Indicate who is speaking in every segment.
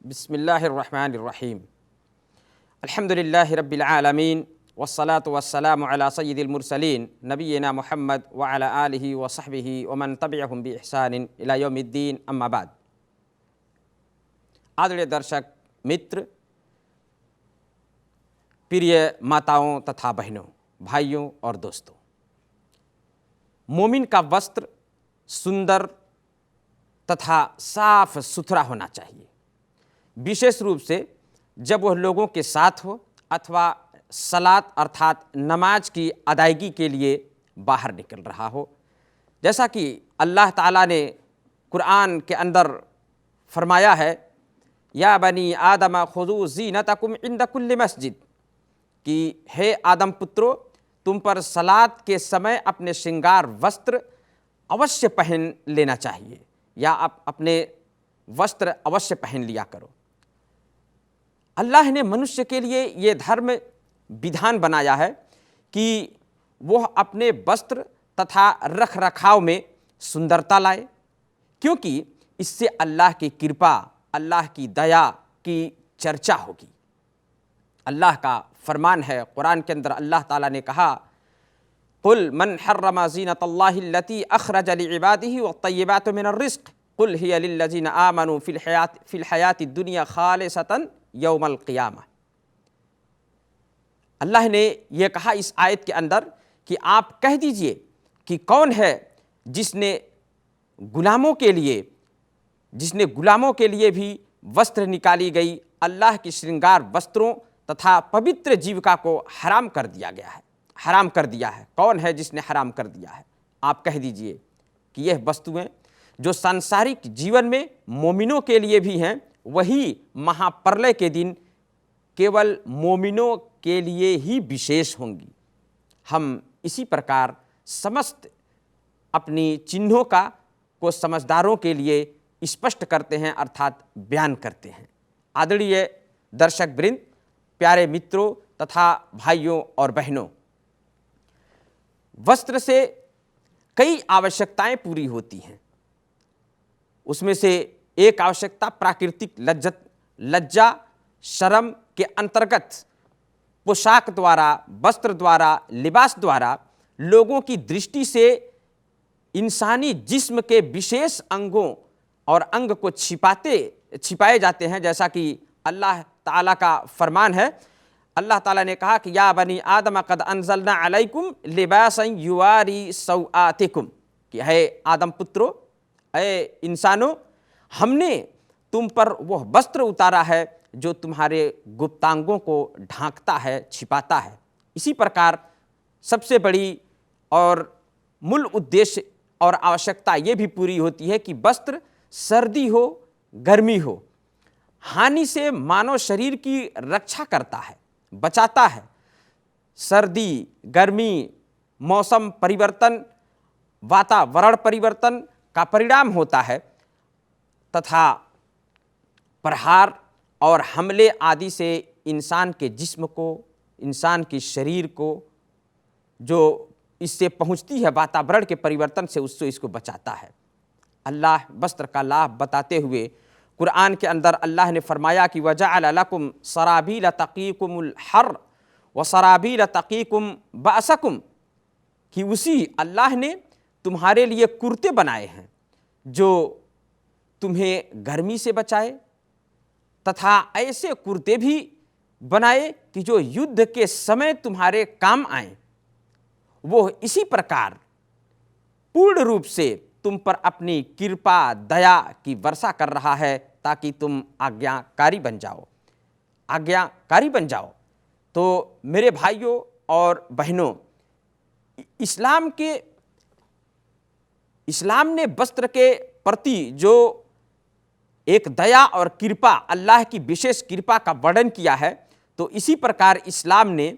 Speaker 1: बिस्मिल्लाहिर्रहमानिर्रहीम। अल्हम्दुलिल्लाहि रब्बिल आलमीन वस्सलातु वस्सलामु अला सय्यिदिल मुरसलीन नबिय्यिना मुहम्मद व अला आलिहि व सहबिहि व मन तबिअहुम बि इहसानिन इला यौमिद्दीन, अम्मा बाद। आदरणीय दर्शक मित्र, प्रिय माताओं तथा बहनों, भाइयों और दोस्तों, मोमिन का वस्त्र सुंदर तथा साफ सुथरा होना चाहिए, विशेष रूप से जब वह लोगों के साथ हो अथवा सलात अर्थात नमाज की अदायगी के लिए बाहर निकल रहा हो। जैसा कि अल्लाह ताला ने कुरान के अंदर फरमाया है, या बनी आदम खुज़ू ज़ीनतकुम इंद कुल्लि मस्जिद, कि हे आदम पुत्रो, तुम पर सलात के समय अपने श्रृंगार वस्त्र अवश्य पहन लेना चाहिए, या आप अपने वस्त्र अवश्य पहन लिया करो। अल्लाह ने मनुष्य के लिए ये धर्म विधान बनाया है कि वह अपने वस्त्र तथा रख रखाव में सुंदरता लाए, क्योंकि इससे अल्लाह की कृपा, अल्लाह की दया की चर्चा होगी। अल्लाह का फरमान है कुरान के अंदर, अल्लाह ताला ने कहा, कुल मन हर्रमा ज़ीनतल्लाहि अल्लती अखरज लिइबादिही वत्तय्यिबातु मिनर रिज़्क़ कुल हिया लिल्लज़ीना आमनू फिल हयाति दुनिया खालिसतन यौमल क़ियामा। अल्लाह ने यह कहा इस आयत के अंदर कि आप कह दीजिए कि कौन है जिसने गुलामों के लिए भी वस्त्र निकाली गई अल्लाह की श्रृंगार वस्त्रों तथा पवित्र जीविका को हराम कर दिया है। कौन है जिसने हराम कर दिया है? आप कह दीजिए कि यह वस्तुएं जो सांसारिक जीवन में मोमिनों के लिए भी हैं, वही महाप्रलय के दिन केवल मोमिनों के लिए ही विशेष होंगी। हम इसी प्रकार समस्त अपनी चिन्हों को समझदारों के लिए स्पष्ट करते हैं अर्थात बयान करते हैं। आदरणीय दर्शक वृंद, प्यारे मित्रों तथा भाइयों और बहनों, वस्त्र से कई आवश्यकताएं पूरी होती हैं। उसमें से एक आवश्यकता प्राकृतिक लज्जा शर्म के अंतर्गत पोशाक द्वारा, वस्त्र द्वारा, लिबास द्वारा लोगों की दृष्टि से इंसानी जिस्म के विशेष अंगों और अंग को छिपाए जाते हैं। जैसा कि अल्लाह ताला का फरमान है, अल्लाह ताला ने कहा कि या बनी आदम कद अंज़लना अलैकुम लिबासन युवारी सौआतिकुम, कि है आदम पुत्रो, ऐ इंसानों, हमने तुम पर वह वस्त्र उतारा है जो तुम्हारे गुप्तांगों को ढांकता है, छिपाता है। इसी प्रकार सबसे बड़ी और मूल उद्देश्य और आवश्यकता ये भी पूरी होती है कि वस्त्र सर्दी हो गर्मी हो, हानि से मानव शरीर की रक्षा करता है, बचाता है। सर्दी गर्मी मौसम परिवर्तन, वातावरण परिवर्तन का परिणाम होता है तथा प्रहार और हमले आदि से इंसान के जिस्म को, इंसान के शरीर को जो इससे पहुंचती है वातावरण के परिवर्तन से, उससे इसको बचाता है। अल्लाह वस्त्र का लाभ बताते हुए कुरान के अंदर अल्लाह ने फरमाया कि वजअल लकुम सराबील तक़ीकुमुल हर व सराबील तक़ीकुम बअसकुम, कि उसी अल्लाह ने तुम्हारे लिए कुर्ते बनाए हैं जो तुम्हें गर्मी से बचाए, तथा ऐसे कुर्ते भी बनाए कि जो युद्ध के समय तुम्हारे काम आए। वो इसी प्रकार पूर्ण रूप से तुम पर अपनी कृपा दया की वर्षा कर रहा है ताकि तुम आज्ञाकारी बन जाओ। तो मेरे भाइयों और बहनों, इस्लाम ने वस्त्र के प्रति जो एक दया और कृपा, अल्लाह की विशेष कृपा का वर्णन किया है, तो इसी प्रकार इस्लाम ने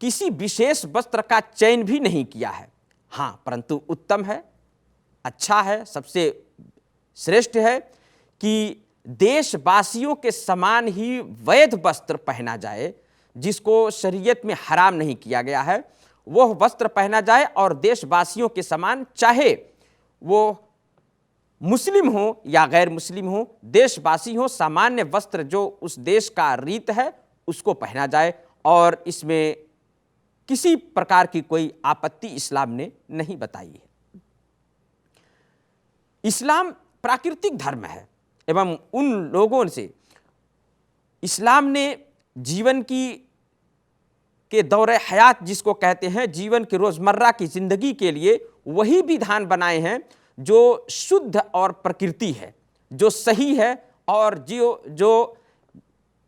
Speaker 1: किसी विशेष वस्त्र का चयन भी नहीं किया है। हाँ, परंतु उत्तम है, अच्छा है, सबसे श्रेष्ठ है कि देशवासियों के समान ही वैध वस्त्र पहना जाए, जिसको शरीयत में हराम नहीं किया गया है, वह वस्त्र पहना जाए और देशवासियों के समान, चाहे वो मुस्लिम हो या गैर मुस्लिम हो, देशवासी हो, सामान्य वस्त्र जो उस देश का रीत है उसको पहना जाए और इसमें किसी प्रकार की कोई आपत्ति इस्लाम ने नहीं बताई है। इस्लाम प्राकृतिक धर्म है एवं उन लोगों से इस्लाम ने जीवन के दौरे हयात जिसको कहते हैं, जीवन की रोज़मर्रा की ज़िंदगी के लिए वही विधान बनाए हैं जो शुद्ध और प्रकृति है, जो सही है और जो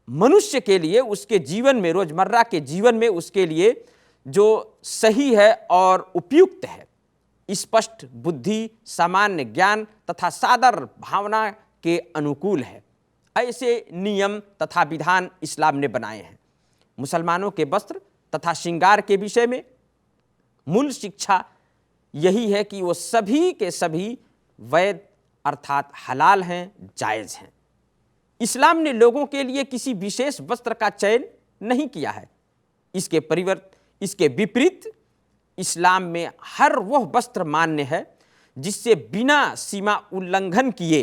Speaker 1: मनुष्य के लिए उसके जीवन में, रोज़मर्रा के जीवन में उसके लिए जो सही है और उपयुक्त है, स्पष्ट बुद्धि, सामान्य ज्ञान तथा सादर भावना के अनुकूल है। ऐसे नियम तथा विधान इस्लाम ने बनाए हैं। मुसलमानों के वस्त्र तथा श्रृंगार के विषय में मूल शिक्षा यही है कि वो सभी के सभी वैध अर्थात हलाल हैं, जायज़ हैं। इस्लाम ने लोगों के लिए किसी विशेष वस्त्र का चयन नहीं किया है। इसके विपरीत इस्लाम में हर वह वस्त्र मान्य है जिससे बिना सीमा उल्लंघन किए,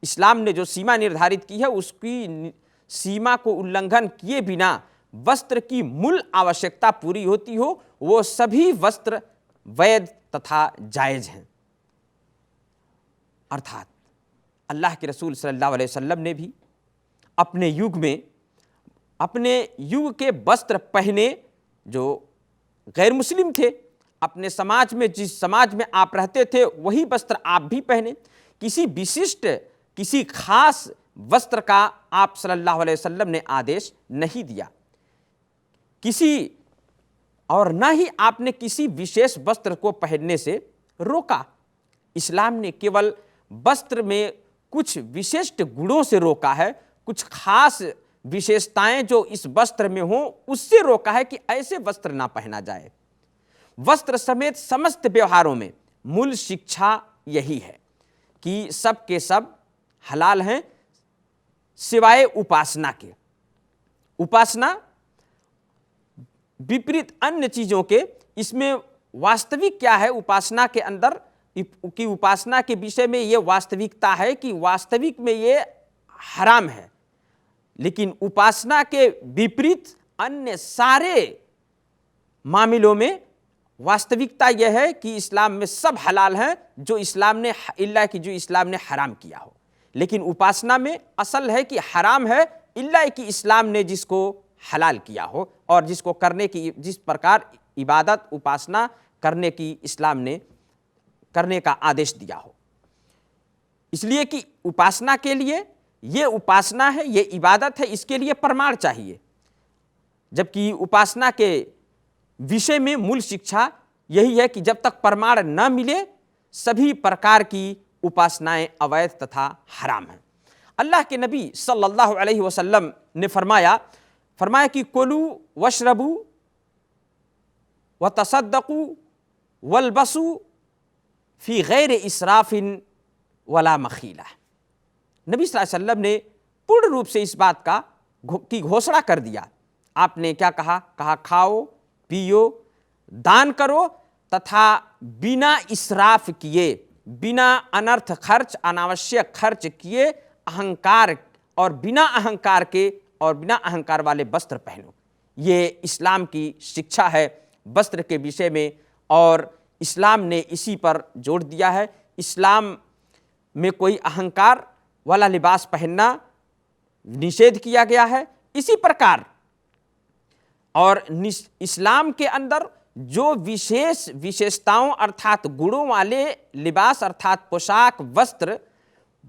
Speaker 1: इस्लाम ने जो सीमा निर्धारित की है उसकी सीमा को उल्लंघन किए बिना वस्त्र की मूल आवश्यकता पूरी होती हो, वो सभी वस्त्र वैध तथा जायज़ हैं। अर्थात अल्लाह के रसूल सल्लल्लाहु अलैहि वसल्लम ने भी अपने युग के वस्त्र पहने जो गैर मुस्लिम थे, अपने समाज में, जिस समाज में आप रहते थे वही वस्त्र आप भी पहने। किसी विशिष्ट, किसी खास वस्त्र का आप सल्लल्लाहु अलैहि वसल्लम ने आदेश नहीं दिया, और न ही आपने किसी विशेष वस्त्र को पहनने से रोका। इस्लाम ने केवल वस्त्र में कुछ विशिष्ट गुणों से रोका है, कुछ खास विशेषताएं जो इस वस्त्र में हों उससे रोका है कि ऐसे वस्त्र ना पहना जाए। वस्त्र समेत समस्त व्यवहारों में मूल शिक्षा यही है कि सब के सब हलाल हैं सिवाय उपासना के। उपासना विपरीत अन्य चीज़ों के, इसमें वास्तविक क्या है उपासना के अंदर कि उपासना के विषय में ये वास्तविकता है कि वास्तविक में ये हराम है, लेकिन उपासना के विपरीत अन्य सारे मामलों में वास्तविकता यह है कि इस्लाम में सब हलाल हैं जो इस्लाम ने हराम किया हो। लेकिन उपासना में असल है कि हराम है इल्ला कि इस्लाम ने जिसको हलाल किया हो और जिसको करने की, जिस प्रकार इबादत उपासना करने की इस्लाम ने करने का आदेश दिया हो। इसलिए कि उपासना के लिए ये उपासना है, ये इबादत है, इसके लिए प्रमाण चाहिए, जबकि उपासना के विषय में मूल शिक्षा यही है कि जब तक प्रमाण न मिले सभी प्रकार की उपासनाएं अवैध तथा हराम हैं। अल्लाह के नबी सल्लल्लाहु अलैहि वसल्लम ने फरमाया कि कुलू वशरबू व तसद्दकू वल्बसू फी गैर इसराफिन वला मखीला। नबी सल्लल्लाहु अलैहि वसल्लम ने पूर्ण रूप से इस बात की घोषणा कर दिया। आपने क्या कहा? खाओ, पियो, दान करो तथा बिना इसराफ किए, बिना अनर्थ खर्च, अनावश्यक खर्च किए, अहंकार और बिना अहंकार वाले वस्त्र पहनो। ये इस्लाम की शिक्षा है वस्त्र के विषय में और इस्लाम ने इसी पर जोर दिया है। इस्लाम में कोई अहंकार वाला लिबास पहनना निषेध किया गया है। इसी प्रकार और इस्लाम के अंदर जो विशेषताओं अर्थात गुणों वाले लिबास अर्थात पोशाक वस्त्र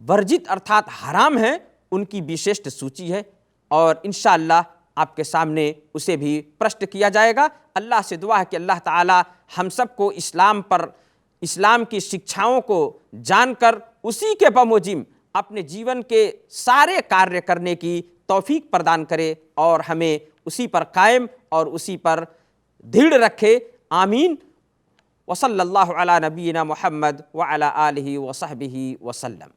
Speaker 1: वर्जित अर्थात हराम हैं, उनकी विशिष्ट सूची है और इंशाअल्लाह आपके सामने उसे भी प्रश्न किया जाएगा। अल्लाह से दुआ है कि अल्लाह ताला हम सबको इस्लाम की शिक्षाओं को जानकर उसी के बमोजिम अपने जीवन के सारे कार्य करने की तौफीक प्रदान करे और हमें उसी पर कायम और उसी पर दृढ़ रखे। आमीन। वसल्लल्लाहु अला नबीना मुहम्मद व अला आलिहि व सहबिहि वसल्लम।